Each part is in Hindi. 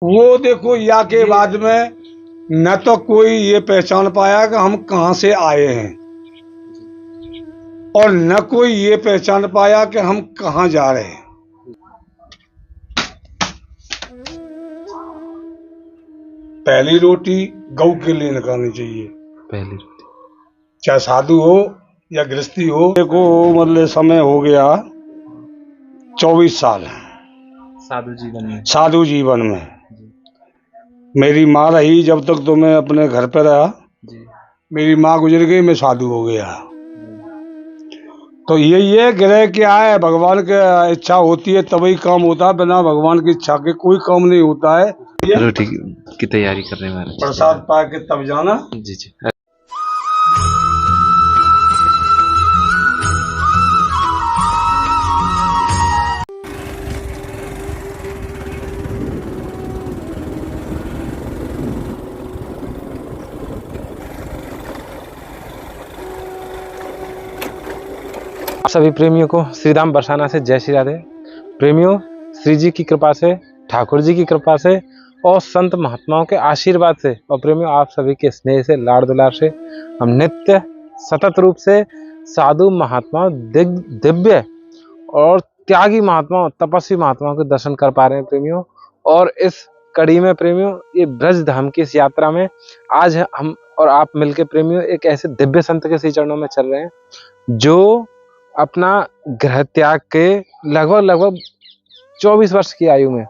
वो देखो या के बाद में न तो कोई ये पहचान पाया कि हम कहाँ से आए हैं और न कोई ये पहचान पाया कि हम कहाँ जा रहे हैं। पहली रोटी गऊ के लिए निकालनी चाहिए, पहली रोटी। चाहे साधु हो या गृहस्थी हो। देखो मतलब समय हो गया 24 साल साधु जीवन में। मेरी माँ रही जब तक तो मैं अपने घर पे रहा, मेरी माँ गुजर गई, मैं साधु हो गया। तो ये ग्रह क्या है, भगवान की इच्छा होती है तभी काम होता है, बिना भगवान की इच्छा के कोई काम नहीं होता है। रोटी की तैयारी कर रहे हैं, प्रसाद पा के तब जाना। जी जी। सभी प्रेमियों को श्री राम बरसाना से जय श्री राधे। प्रेमियों, श्री जी की कृपा से, ठाकुर जी की कृपा से और संत महात्माओं के आशीर्वाद से और प्रेमियों आप सभी के स्नेह से, लाड़ दुलार से हम नित्य सतत रूप से साधु महात्माओं, दिव्य और त्यागी महात्माओं, तपस्वी महात्माओं के दर्शन कर पा रहे हैं प्रेमियों। और इस कड़ी में प्रेमियों, ये ब्रज धाम की इस यात्रा में आज हम और आप मिलकर प्रेमियों एक ऐसे दिव्य संत के श्री चरणों में चल रहे हैं जो अपना गृह त्याग के लगभग 24 वर्ष की आयु में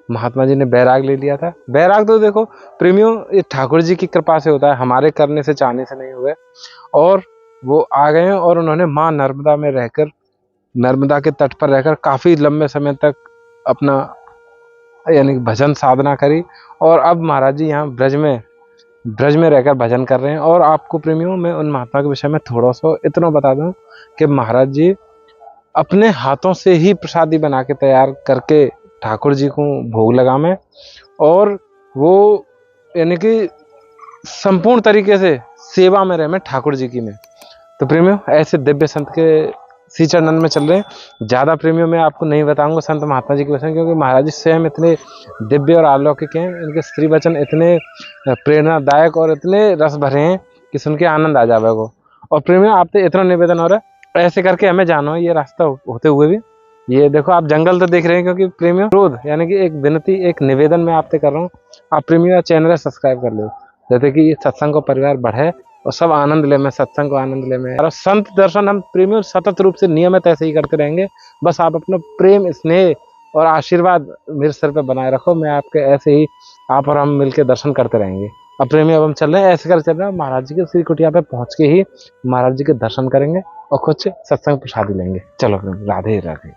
महात्मा जी ने बैराग ले लिया था। बैराग तो देखो प्रेमियों, ये ठाकुर जी की कृपा से होता है, हमारे करने से, चाहने से नहीं हुए। और वो आ गए और उन्होंने माँ नर्मदा में रहकर, नर्मदा के तट पर रहकर काफी लंबे समय तक अपना यानी भजन साधना करी। और अब महाराज जी यहाँ ब्रज में रहकर भजन कर रहे हैं। और आपको प्रेमियों मैं उन महात्मा के विषय में थोड़ा सा इतना बता दूं कि महाराज जी अपने हाथों से ही प्रसादी बना के तैयार करके ठाकुर जी को भोग लगावे और वो यानी कि संपूर्ण तरीके से सेवा में रहे ठाकुर जी की में। तो प्रेमियों ऐसे दिव्य संत के श्री चरणन में चल रहे हैं। ज्यादा प्रेमियों में आपको नहीं बताऊंगा संत महात्मा जी के विषय में, क्योंकि महाराज जी स्वयं इतने दिव्य और अलौकिक हैं, इनके श्री वचन इतने प्रेरणादायक और इतने रस भरे हैं कि सुन के आनंद आ जाएगा। और प्रेमियों आपसे इतना निवेदन हो रहा है, ऐसे करके हमें जाना है ये रास्ता होते हुए भी। ये देखो आप जंगल तो देख रहे हैं, क्योंकि प्रेमियों क्रोध यानी कि एक विनती, एक निवेदन मैं आपसे कर रहा हूँ, आप प्रेमियों चैनल सब्सक्राइब कर लो, जैसे कि सत्संग को परिवार बढ़े और सब आनंद ले में, सत्संग को आनंद ले में। और संत दर्शन हम प्रेमियों सतत रूप से नियमित ऐसे ही करते रहेंगे। बस आप अपना प्रेम, स्नेह और आशीर्वाद मेरे सर पे बनाए रखो, मैं आपके ऐसे ही आप और हम मिलकर दर्शन करते रहेंगे। अब प्रेमी अब हम चल रहे हैं, ऐसे कर चल रहे हैं, महाराज जी के श्री कुटिया पे पहुंच के ही महाराज जी के दर्शन करेंगे और कुछ सत्संग प्रसादी लेंगे। चलो राधे राधे।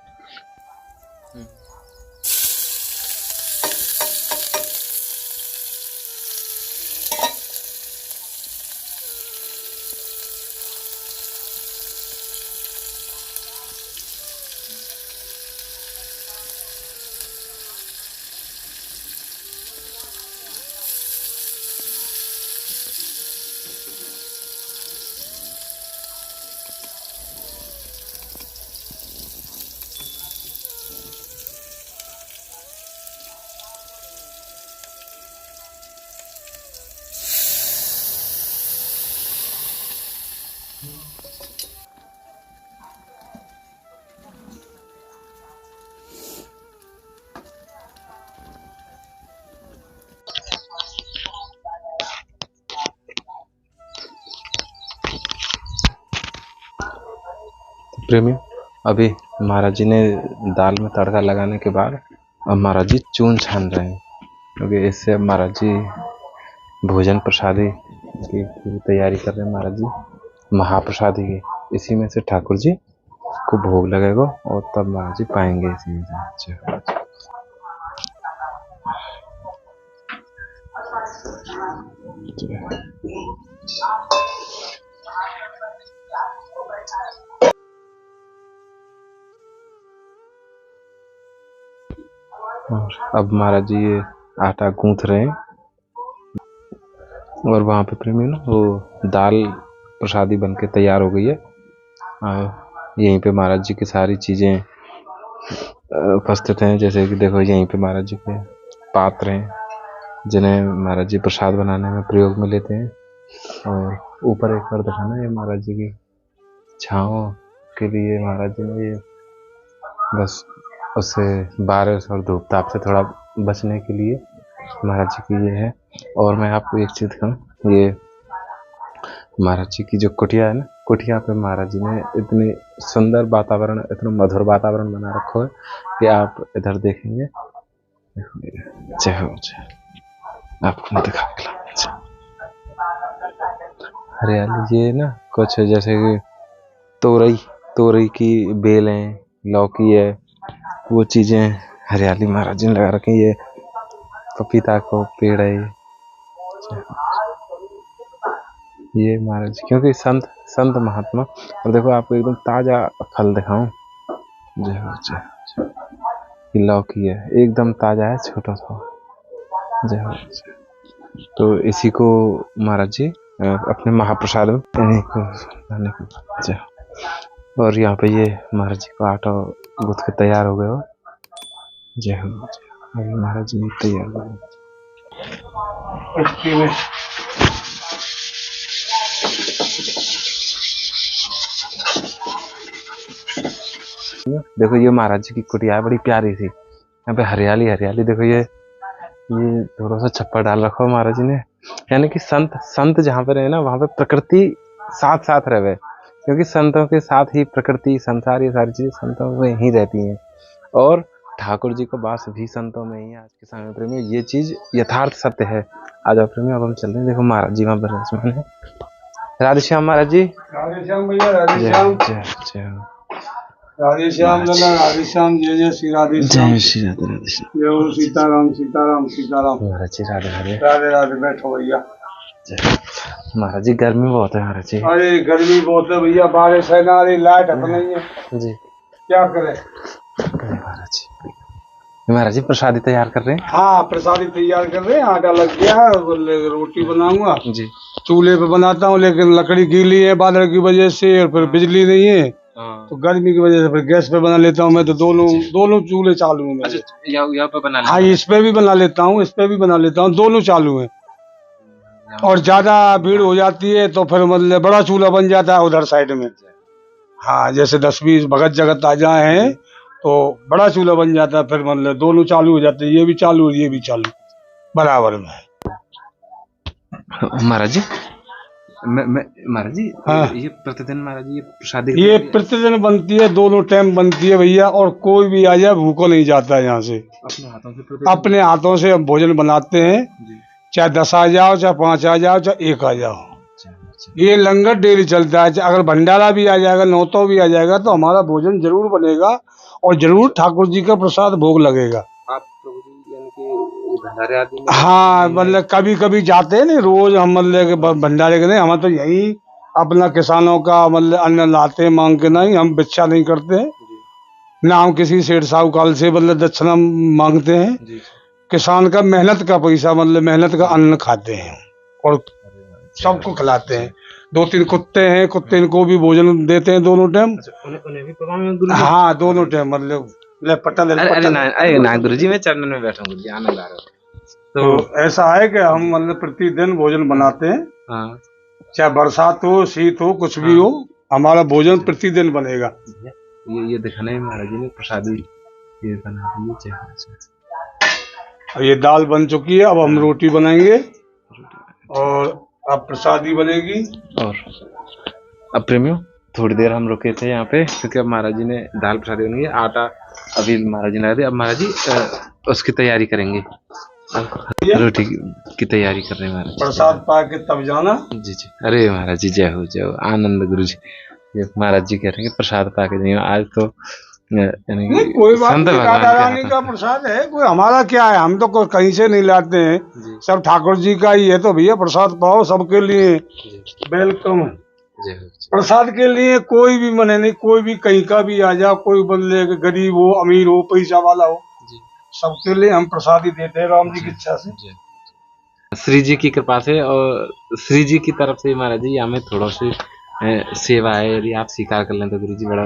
प्रेमी अभी महाराज जी ने दाल में तड़का लगाने के बाद अब महाराज जी चून छान रहे हैं, क्योंकि इससे अब महाराज जी भोजन प्रसादी की तैयारी कर रहे हैं। महाराज जी महाप्रसादी की, इसी में से ठाकुर जी को भोग लगेगा और तब महाराज जी पाएंगे इसी में से। अब महाराज जी ये आटा गूंथ रहे हैं और वहाँ पे प्रेमी ना वो दाल प्रसादी बन के तैयार हो गई है। यहीं पे महाराज जी की सारी चीज़ें उपस्थित हैं, जैसे कि देखो यहीं पे महाराज जी के पात्र हैं जिन्हें महाराज जी प्रसाद बनाने में प्रयोग में लेते हैं। और ऊपर एक बार दिखाना, ये महाराज जी की छाँव के लिए महाराज जी ने ये बस उससे बारिश और धूप ताप से थोड़ा बचने के लिए महाराज जी की ये है। और मैं आपको एक चीज़ दिखाऊं, ये महाराज जी की जो कुटिया है ना, कुटिया पे महाराज जी ने इतनी सुंदर वातावरण, इतना मधुर वातावरण बना रखा है कि आप इधर देखेंगे, जय हो जय, आपको मैं दिखा के लाऊं। हरियाली ये ना कुछ जैसे कि तोरई की बेलें, लौकी है, वो चीज़ें हरियाली महाराज जी ने लगा रखी। ये पपीता को पेड़ है, ये महाराज जी क्योंकि संत महात्मा। और देखो आपको एकदम ताज़ा फल दिखाऊं, जय हो जय। ये लौकी है, एकदम ताज़ा है, छोटा सा, जय हो जय। तो इसी को महाराज जी अपने महाप्रसाद में जय। और यहाँ पे ये महाराज जी को आटा गूंथ के तैयार हो गए हो, जय हो जय। अभी महाराज जी तैयार हो गए। देखो ये महाराज जी की कुटिया है, बड़ी प्यारी सी, यहाँ पे हरियाली हरियाली। देखो ये थोड़ा सा छप्पर डाल रखा है महाराज जी ने, यानी कि संत जहाँ पे रहे ना, वहाँ पे प्रकृति साथ साथ रहे, क्योंकि संतों के साथ ही प्रकृति, संसार, ये सारी चीजें संतों में ही रहती हैं। और ठाकुर जी को वास भी संतों में ही। आज के समय में प्रेमियों ये चीज यथार्थ सत्य है। आज आप प्रेमियों अब हम चल रहे हैं, देखो महाराज जी वहाँ पर है। राधे श्याम महाराज जी, राधे श्याम भैया, राधे श्याम, जय जय, राधे श्याम लाला, राधे श्याम, जय जय श्री राधे श्याम, जय श्री राधे राधे श्याम, जय हो सीताराम सीताराम सीताराम। महाराज जी राधे राधे, राधे राधे, बैठो भैया। महाराज जी गर्मी बहुत है महाराज जी। अरे गर्मी बहुत है भैया, बारिश है ना, अरे लाइट हट नहीं है जी, क्या करे महाराज जी। महाराज जी प्रसादी तैयार कर रहे हैं? हाँ प्रसादी तैयार कर रहे हैं, आटा लग गया है, रोटी बनाऊंगा जी। चूल्हे पे बनाता हूँ, लेकिन लकड़ी गीली है बादल की वजह से, और फिर बिजली नहीं है, तो गर्मी की वजह से फिर गैस पे बना लेता हूँ मैं। तो दोनों चूल्हे चालू हैं। अच्छा, यहाँ पे बना हाँ इस पे भी बना लेता हूँ, इस पे भी बना लेता हूँ, दोनों चालू हैं। और ज्यादा भीड़ हो जाती है तो फिर मतलब बड़ा चूल्हा बन जाता है उधर साइड में। हाँ जैसे 10-20 भगत जगत आ जाए हैं तो बड़ा चूल्हा बन जाता है, फिर मतलब दोनों चालू हो जाते हैं, ये भी चालू और ये भी चालू बराबर में। महाराज जी महाराज जी, हाँ ये प्रतिदिन महाराज जी ये प्रसादी ये प्रतिदिन बनती है, दोनों टाइम बनती है भैया, और कोई भी आ जाए भूखो नहीं जाता है यहाँ से। अपने हाथों से हम भोजन बनाते हैं, चाहे 10 आ जाओ, चाहे 5 आ जाओ, चाहे 1 आ जाओ। ये लंगर डेली चलता है। अगर भंडारा भी आ जाएगा, नौतो भी आ जाएगा, तो हमारा भोजन जरूर बनेगा और जरूर ठाकुर जी का प्रसाद भोग लगेगा। आप प्रभु जी यानी कि भंडारे आदि में? हाँ मतलब कभी कभी जाते हैं, नहीं रोज हम मतलब भंडारे के नहीं, हम तो यही अपना किसानों का मतलब अन्न लाते मांग के, नहीं हम भिक्षा नहीं करते हैं, ना हम किसी सेठ साहूकार से मतलब दक्षिणा मांगते हैं। किसान का मेहनत का पैसा, मतलब मेहनत का अन्न खाते हैं और सबको खिलाते हैं। 2-3 कुत्ते हैं, कुत्ते इनको भी भोजन देते हैं दोनों टाइम। उन्हें भी पकाओ गुरु जी? हाँ दोनों टाइम मतलब अरे ना गुरु जी, मैं चरणन में बैठा हूँ, आनंद आ रहा है। तो ऐसा है कि हम मतलब प्रतिदिन भोजन बनाते हैं। हाँ। चाहे बरसात हो, शीत हो, कुछ भी हो, हमारा भोजन प्रतिदिन बनेगा। ये दिखाने महाराज जी ने प्रसादी ये बना दी। ये दाल बन चुकी है, अब हम रोटी बनाएंगे और अब प्रसादी बनेगी। और अब प्रेमियों थोड़ी देर हम रुके थे यहाँ पे, क्योंकि अब महाराज जी ने दाल प्रसादी बनेगी, आटा अभी महाराज जी ने लगा दिया। अब महाराज जी उसकी तैयारी करेंगे, रोटी की तैयारी कर रहे हैं महाराज। प्रसाद पा के तब जाना। जी जी। अरे महाराज जी जय हो जय हो, आनंद गुरु जी। ये महाराज जी कह रहे हैं कि प्रसाद पा के जाइए आज तो, यानी कि कोई बात नहीं, राधा रानी का प्रसाद है, कोई हमारा क्या है, हम तो कहीं से नहीं लाते हैं, सब ठाकुर जी का ही है। तो भैया प्रसाद पाओ, सबके लिए वेलकम। प्रसाद के लिए कोई भी मने नहीं, कोई भी कहीं का भी आ जाओ, कोई बदले गरीब हो, अमीर हो, पैसा वाला हो, सबके लिए हम प्रसाद ही देते हैं राम जी की इच्छा से, श्री जी की कृपा से। और श्री जी की तरफ से महाराज जी हमें थोड़ा सी सेवा है, यदि आप स्वीकार कर लें तो गुरु जी बड़ा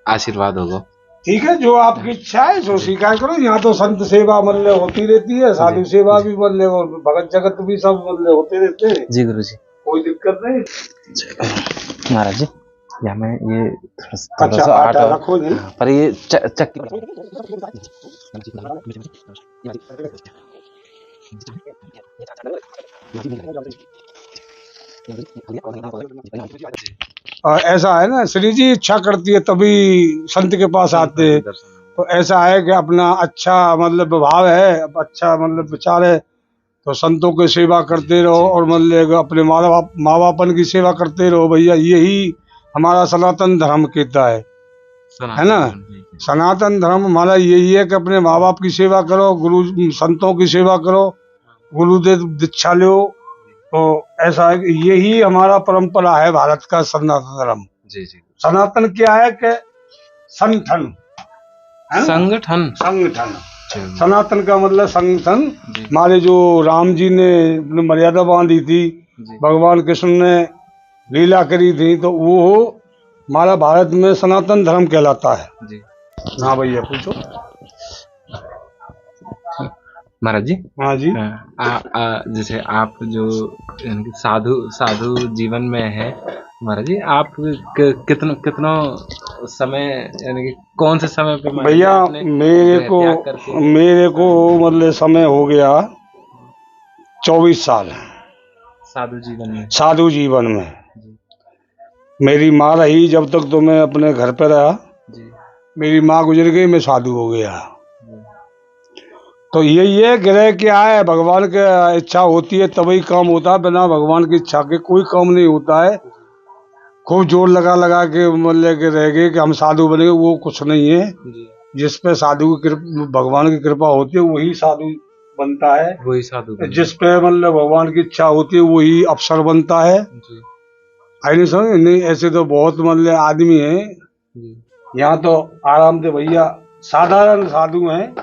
आशीर्वाद होगा। ठीक है, जो आपकी इच्छा है सो स्वीकार करो। यहाँ तो संत सेवा मतलब होती रहती है, साधु सेवा भी मतलब और भगत जगत भी सब मतलब होते रहते हैं जी गुरु जी। कोई दिक्कत नहीं। महाराज जी या मैं ये थोड़ा अच्छा सा आटा आटा रखो जी। हाँ, पर ये चक्की ऐसा है ना, श्री जी इच्छा करती है तभी संत के पास आते हैं। तो ऐसा है कि अपना अच्छा मतलब भाव है, अच्छा मतलब विचार है, तो संतों की सेवा करते रहो और मतलब अपने माँ बापन की सेवा करते रहो भैया। यही हमारा सनातन धर्म कहता है ना। सनातन धर्म हमारा यही है कि अपने माँ बाप की सेवा करो, गुरु संतों की सेवा करो, गुरुदेव दीक्षा लो। तो ऐसा है कि यही हमारा परंपरा है भारत का सनातन धर्म। जी जी। सनातन क्या है कि संगठन है ना? संगठन संगठन सनातन का मतलब संगठन। हमारे जो राम जी ने मर्यादा बांधी थी, भगवान कृष्ण ने लीला करी थी, तो वो हमारा भारत में सनातन धर्म कहलाता है जी। हाँ भैया पूछो। महाराज जी हाँ जी। जैसे आप जो यानी कि साधु जीवन में है महाराज जी, आप कितनो समय यानी कि कौन से समय पे महाराज जी भैया आपने गृह त्याग करके मेरे को मतलब समय हो गया 24 साल साधु जीवन में। जी मेरी माँ रही जब तक, तो मैं अपने घर पे रहा। जी मेरी माँ गुजर गई, मैं साधु हो गया। जी। तो यही है, ग्रह क्या है, भगवान की इच्छा होती है तभी काम होता है, बिना भगवान की इच्छा के कोई काम नहीं होता है। खूब जोर लगा लगा के मतलब के रह गए कि हम साधु बनेंगे, वो कुछ नहीं है। जिस पे साधु की भगवान की कृपा होती है वही साधु बनता है, वही साधु जिस पे मतलब भगवान की इच्छा होती है वही अफसर बनता है। आई नहीं समझ नहीं, ऐसे तो बहुत मतलब आदमी है यहाँ तो आराम से भैया, साधारण साधु हैं,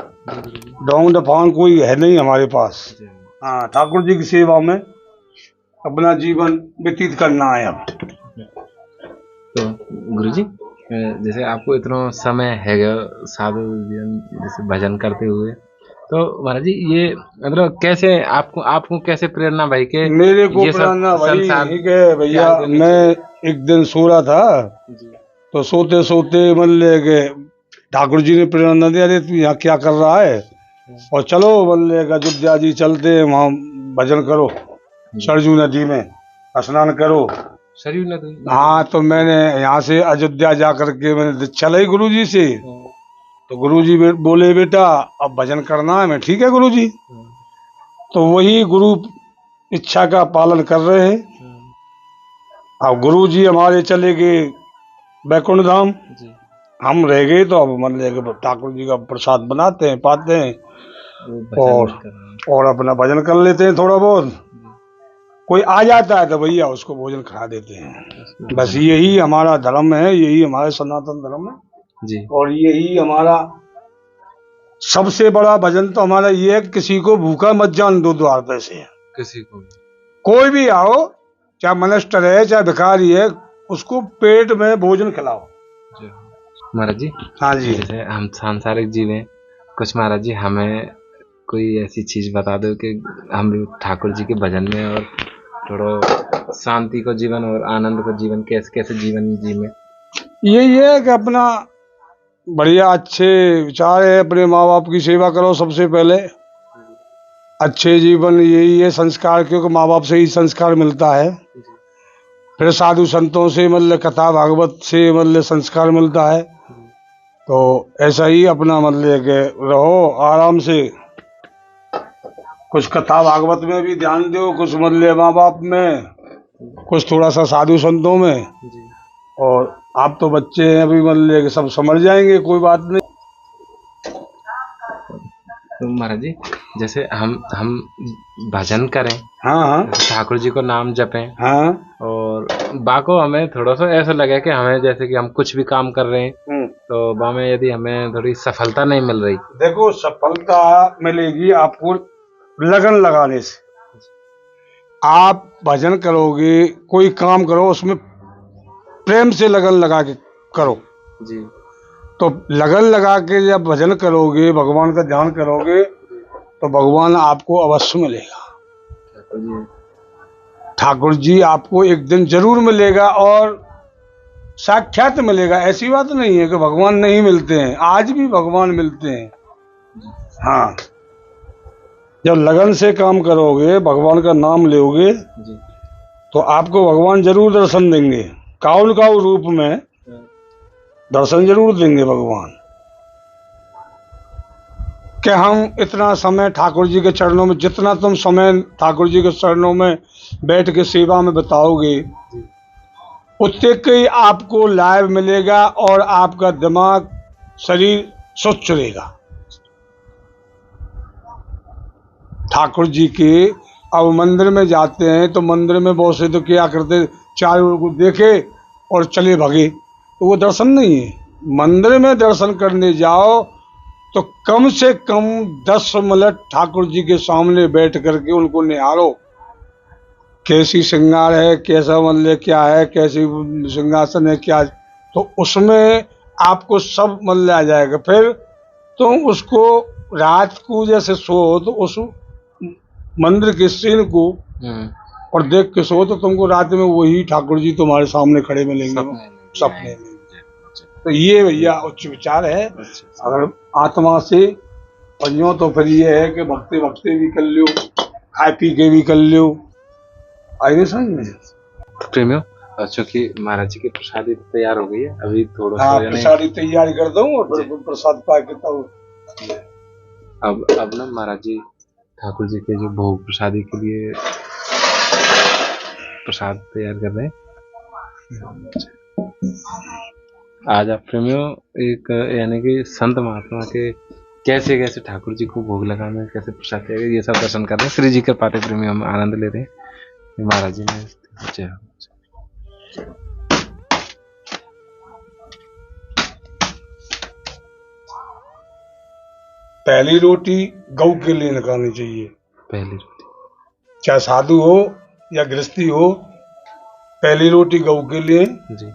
ढोंग डफांग कोई है नहीं हमारे पास। हाँ, ठाकुर जी की सेवा में अपना जीवन व्यतीत करना है अब। तो गुरुजी जैसे आपको इतना समय है साधु जीवन जैसे भजन करते हुए, तो महाराज जी ये मतलब कैसे आपको कैसे प्रेरणा भाई के मेरे को ये सब प्रेरणा भाई संसार ठीक है भैया। त्याग देनी मैं एक दिन सो रहा था, तो सोते सोते मतलब के ठाकुर जी ने प्रेरणा दिया, अरे तू यहाँ क्या कर रहा है, और चलो मतलब अयोध्या जी चलते हैं, वहाँ भजन करो, सरजू नदी में स्नान करो। सरयू नदी? हाँ, तो मैंने यहाँ से अयोध्या जा करके मैंने दीक्षा ली गुरु जी से। तो गुरु जी बोले बेटा अब भजन करना है। मैं ठीक है गुरु जी। तो वही गुरु इच्छा का पालन कर रहे हैं। अब गुरु जी हमारे चले गए बैकुंठ धाम, हम रह गए। तो अब मतलब ठाकुर जी का प्रसाद बनाते हैं, पाते हैं और अपना भजन कर लेते हैं थोड़ा बहुत। कोई आ जाता है तो भैया उसको भोजन खा देते हैं। बस यही हमारा धर्म है, यही हमारा सनातन धर्म है जी। और यही हमारा सबसे बड़ा भजन तो हमारा ये है, किसी को भूखा मत जान दो द्वार पे से। किसी को कोई भी आओ, चाहे मनिस्टर है चाहे भिखारी है, उसको पेट में भोजन खिलाओ। महाराज जी हाँ जी। जैसे हम सांसारिक जीव हैं, कुछ महाराज जी हमें कोई ऐसी चीज बता दो कि हम भी ठाकुर जी के भजन में और थोड़ा शांति को जीवन और आनंद को जीवन कैसे कैसे जीवन जी में। यही है कि अपना बढ़िया अच्छे विचार है, अपने माँ बाप की सेवा करो सबसे पहले। अच्छे जीवन यही है संस्कार, क्योंकि माँ बाप से ही संस्कार मिलता है। फिर साधु संतों से मतलब कथा भागवत से मतलब संस्कार मिलता है। तो ऐसा ही अपना मतलब के रहो आराम से, कुछ कथा भागवत में भी ध्यान दो, कुछ मतलब माँ बाप में, कुछ थोड़ा सा साधु संतों में। और आप तो बच्चे हैं अभी, मतलब सब समझ जाएंगे, कोई बात नहीं। तो महाराज जी जैसे हम भजन करें, हाँ ठाकुर जी को नाम जपें, हाँ, और बाको हमें थोड़ा सा ऐसा लगे कि हमें जैसे कि हम कुछ भी काम कर रहे हैं तो बामें यदि हमें थोड़ी सफलता नहीं मिल रही। देखो सफलता मिलेगी आपको लगन लगाने से। आप भजन करोगे, कोई काम करो उसमें प्रेम से लगन लगा के करो जी, तो लगन लगा के जब भजन करोगे, भगवान का ध्यान करोगे, तो भगवान आपको अवश्य मिलेगा। ठाकुर जी आपको एक दिन जरूर मिलेगा और साक्षात मिलेगा। ऐसी बात नहीं है कि भगवान नहीं मिलते हैं, आज भी भगवान मिलते हैं। हाँ, जब लगन से काम करोगे, भगवान का नाम लोगे, तो आपको भगवान जरूर दर्शन देंगे। काउल काउ रूप में दर्शन जरूर देंगे भगवान। कि हम इतना समय ठाकुर जी के चरणों में, जितना तुम समय ठाकुर जी के चरणों में बैठ के सेवा में बताओगे, उतने ही आपको लाभ मिलेगा और आपका दिमाग, शरीर स्वच्छ रहेगा। ठाकुर जी के अब मंदिर में जाते हैं तो मंदिर में बहुत से तो क्या करते, चारों को देखे और चले भगे, तो वो दर्शन नहीं है। मंदिर में दर्शन करने जाओ तो कम से कम 10 मिनट ठाकुर जी के सामने बैठ करके उनको निहारो। कैसी श्रृंगार है, कैसा मतलब क्या है, कैसी सिंहासन है, क्या, तो उसमें आपको सब मतलब आ जाएगा। फिर तुम उसको रात को जैसे सो तो उस मंदिर के सीन को और देख के सो, तो तुमको रात में वही ठाकुर जी तुम्हारे सामने खड़े मिलेंगे सपने में। तो ये भैया उच्च विचार है। अगर आत्मा से और यूं तो फिर ये है कि भक्ति भक्ति भी कर लो, खाए पी के भी कर लो। आइए समझ में। प्रेमियों, चूंकि महाराज जी की प्रसादी तैयार हो गई है, अभी थोड़ा हाँ, प्रसादी तैयारी कर दूं और फिर प्रसाद पा के तब अब ना महाराज जी ठाकुर जी के जो भोग प्रसादी के लिए प्रसाद तैयार कर रहे हैं। आज आप प्रेमियों एक यानी कि संत महात्मा के कैसे कैसे ठाकुर जी को भोग लगाना, कैसे प्रसाद तैयार, ये सब दर्शन कर रहे हैं। श्री जी कृपा से प्रेमियों हम आनंद ले रहे हैं। महाराज जी ने पहली रोटी गौ के लिए निकालनी चाहिए। पहली रोटी, चाहे साधु हो या गृहस्थी हो, पहली रोटी गौ के लिए जी।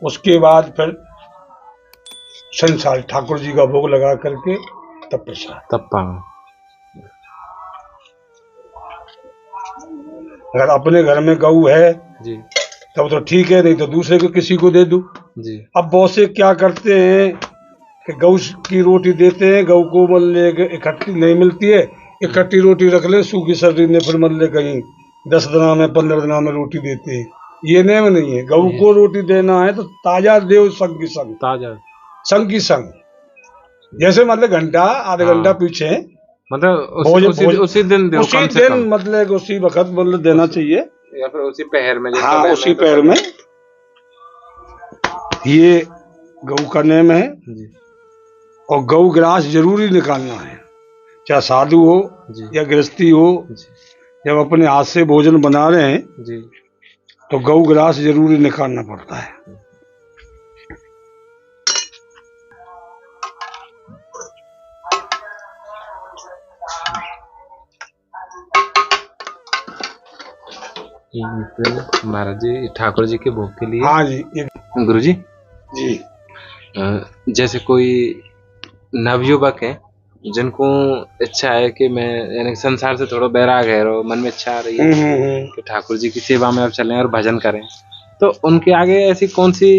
उसके बाद फिर संसार ठाकुर जी का भोग लगा करके तब प्रसाद, तब पाओ। अगर अपने घर में गौ है जी तब तो ठीक है, नहीं तो दूसरे को किसी को दे दो जी। अब बहुत से क्या करते हैं कि गौ की रोटी देते हैं, गौ को मतलब इकट्ठी नहीं मिलती है, इकट्ठी रोटी रख ले, सूखी सर्दी ने फिर मतलब कहीं 10 दिना में 15 दिना में रोटी देते हैं। ये नेम नहीं है। गौ को रोटी देना है तो ताजा देव संग की संग, ताजा संग की संग, जैसे मतलब घंटा आधा घंटा पीछे, मतलब उसी दिन दो, उसी दिन मतलब उसी वक्त मतलब देना चाहिए, या फिर उसी पहर में। हाँ, उसी पहर में। ये गौ का नेम है जी। और गौ ग्रास जरूरी निकालना है, चाहे साधु हो या गृहस्थी हो। जब अपने हाथ से भोजन बना रहे हैं जी, तो गौ ग्रास जरूरी निकालना पड़ता है। महाराज जी ठाकुर जी के भोग के लिए। हाँ जी। गुरु जी जी, जैसे कोई नवयुवक है जिनको इच्छा है कि मैं यानी संसार से थोड़ा बैराग है और मन में इच्छा आ रही है कि ठाकुर जी की सेवा में अब चलें और भजन करें, तो उनके आगे ऐसी कौन सी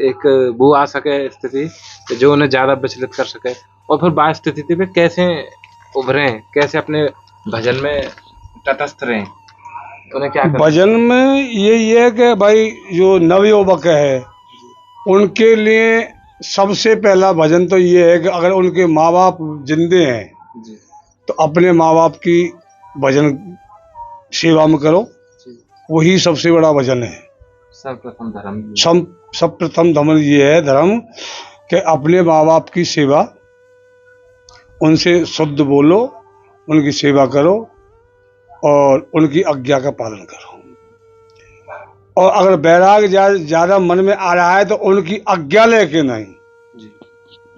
एक वो आ सके स्थिति जो उन्हें ज्यादा विचलित कर सके, और फिर बात स्थिति पे कैसे उभरें, कैसे अपने भजन में तटस्थ रहें, तो उन्हें क्या भजन में यही है कि भाई जो नवयुवक है उनके लिए सबसे पहला भजन तो ये है कि अगर उनके माँ बाप जिंदे हैं तो अपने माँ बाप की भजन सेवा में करो, वही सबसे बड़ा भजन है। सर्वप्रथम धर्म, सब प्रथम धर्म ये है धर्म कि अपने माँ बाप की सेवा, उनसे शुद्ध बोलो, उनकी सेवा करो और उनकी आज्ञा का पालन करो। और अगर बैराग ज्यादा मन में आ रहा है तो उनकी आज्ञा लेके नहीं,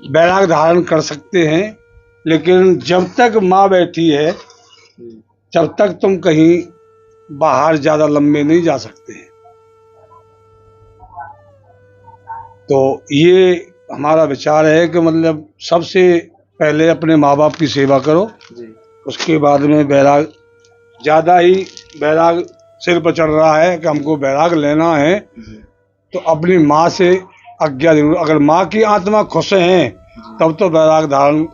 बैराग धारण कर सकते हैं, लेकिन जब तक माँ बैठी है जब तक तुम कहीं बाहर ज्यादा लंबे नहीं जा सकते हैं। तो ये हमारा विचार है कि मतलब सबसे पहले अपने माँ बाप की सेवा करो, उसके बाद में वैराग, ज़्यादा ही वैराग सिर पर चढ़ रहा है कि हमको वैराग लेना है, तो अपनी माँ से आज्ञा जरूर, अगर माँ की आत्मा खुश है तब तो वैराग धारण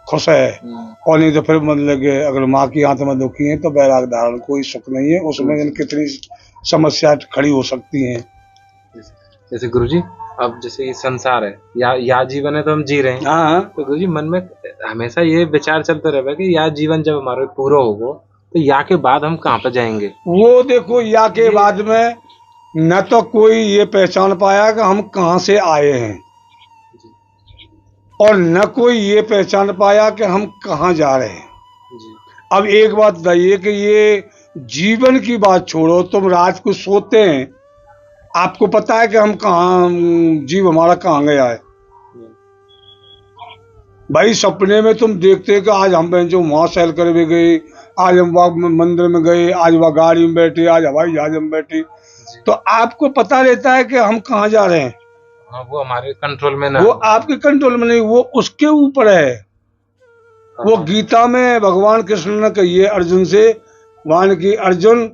खुश है, और नहीं तो फिर मतलब कि अगर माँ की आत्मा दुखी है तो वैराग धारण कोई सुख नहीं है, उसमें कितनी समस्या खड़ी हो सकती हैं। जैसे गुरुजी, अब जैसे ये संसार है या जीवन है तो हम जी रहे हैं, हाँ, तो गुरुजी मन में हमेशा ये विचार चलता रहेगा कि या जीवन जब हमारा पूरा होगा तो या के बाद हम कहाँ पर जाएंगे। वो देखो, या के बाद में न तो कोई ये पहचान पाया कि हम कहाँ से आए हैं, और न कोई ये पहचान पाया कि हम कहाँ जा रहे हैं। अब एक बात बताइए कि ये जीवन की बात छोड़ो, तुम रात को सोते हैं, आपको पता है कि हम कहाँ, जीव हमारा कहाँ गया है। भाई सपने में तुम देखते हो कि आज हम जो वहाँ सैल कर भी गए, आज हम वहाँ मंदिर में गए, आज वहाँ गाड़ी में बैठे, आज हवाई जहाज में बैठे, तो आपको पता रहता है कि हम कहाँ जा रहे हैं। हाँ, वो हमारे कंट्रोल में ना, वो आपके कंट्रोल में नहीं, वो उसके ऊपर है। वो गीता में भगवान कृष्ण ने कही है अर्जुन से, वान की अर्जुन,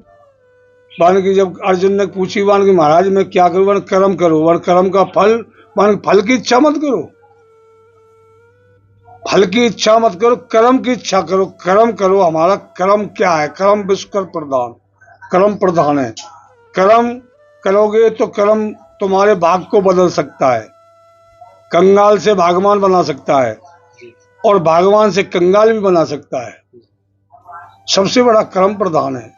वान की जब अर्जुन ने पूछी वान की महाराज मैं क्या करूं, वन कर्म करो, वन कर्म का फल, वन फल की इच्छा मत करो, फल की इच्छा मत करो, कर्म की इच्छा करो, कर्म करो। हमारा कर्म क्या है? कर्म विश्व प्रधान, कर्म प्रधान है। कर्म करोगे तो कर्म तुम्हारे भाग को बदल सकता है, कंगाल से भागवान बना सकता है, और भागवान से कंगाल भी बना सकता है। सबसे बड़ा कर्म प्रधान है।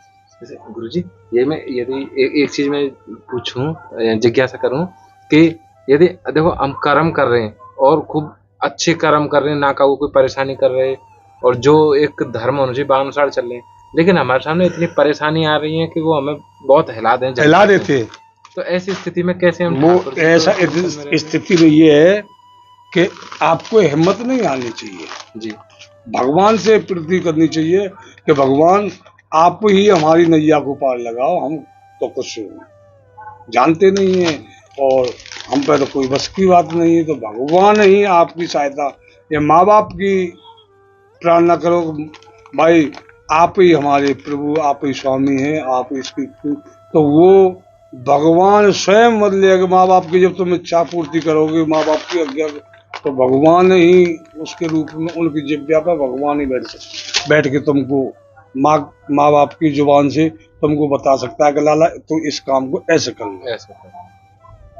जैसे गुरुजी, ये मैं यदि एक चीज में पूछूं, जिज्ञासा करूं कि यदि देखो हम कर्म कर रहे हैं और खूब अच्छे कर्म कर रहे हैं, ना का वो कोई परेशानी कर रहे हैं, और जो एक धर्म होना चाहिए अनुसार चल रहे हैं, लेकिन हमारे सामने इतनी परेशानी आ रही है कि वो हमें बहुत हिला देते, तो ऐसी स्थिति में कैसे हम, वो ऐसा स्थिति में ये है कि आपको हिम्मत नहीं आनी चाहिए जी, भगवान से प्रीति करनी चाहिए कि भगवान आप ही हमारी नैया को पार लगाओ, हम तो कुछ जानते नहीं हैं और हम पे तो कोई बस की बात नहीं है, तो भगवान ही आपकी सहायता, या माँ बाप की प्रार्थना करो भाई, आप ही हमारे प्रभु, आप ही स्वामी हैं, आप इसकी, तो वो भगवान स्वयं बदलेगा। माँ बाप की जब तुम इच्छा पूर्ति करोगे, माँ बाप की आज्ञा, तो भगवान ही उसके रूप में, उनकी जिब्या पर भगवान ही बैठ के तुमको माँ बाप की जुबान से तुमको बता सकता है कि लाला तू इस काम को ऐसे कर लो, ऐसे कर।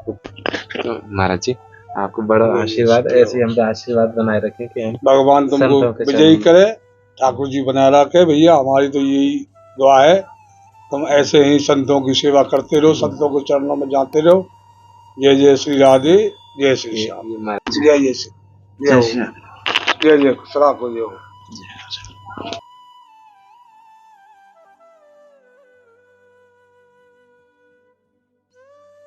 तो महाराज जी, आपको बड़ा आशीर्वाद, ऐसे हम आशीर्वाद बनाए रखें कि हम भगवान तुमको विजयी करे, ठाकुर जी बनाए रखे। भैया हमारी तो यही दुआ है, तुम ऐसे ही संतों की सेवा करते रहो, संतों के चरणों में जाते रहो। जय जय श्री राधे, जय श्री श्याम, जय जय श्री, जय जय श्री, जय जय सराको जय हो।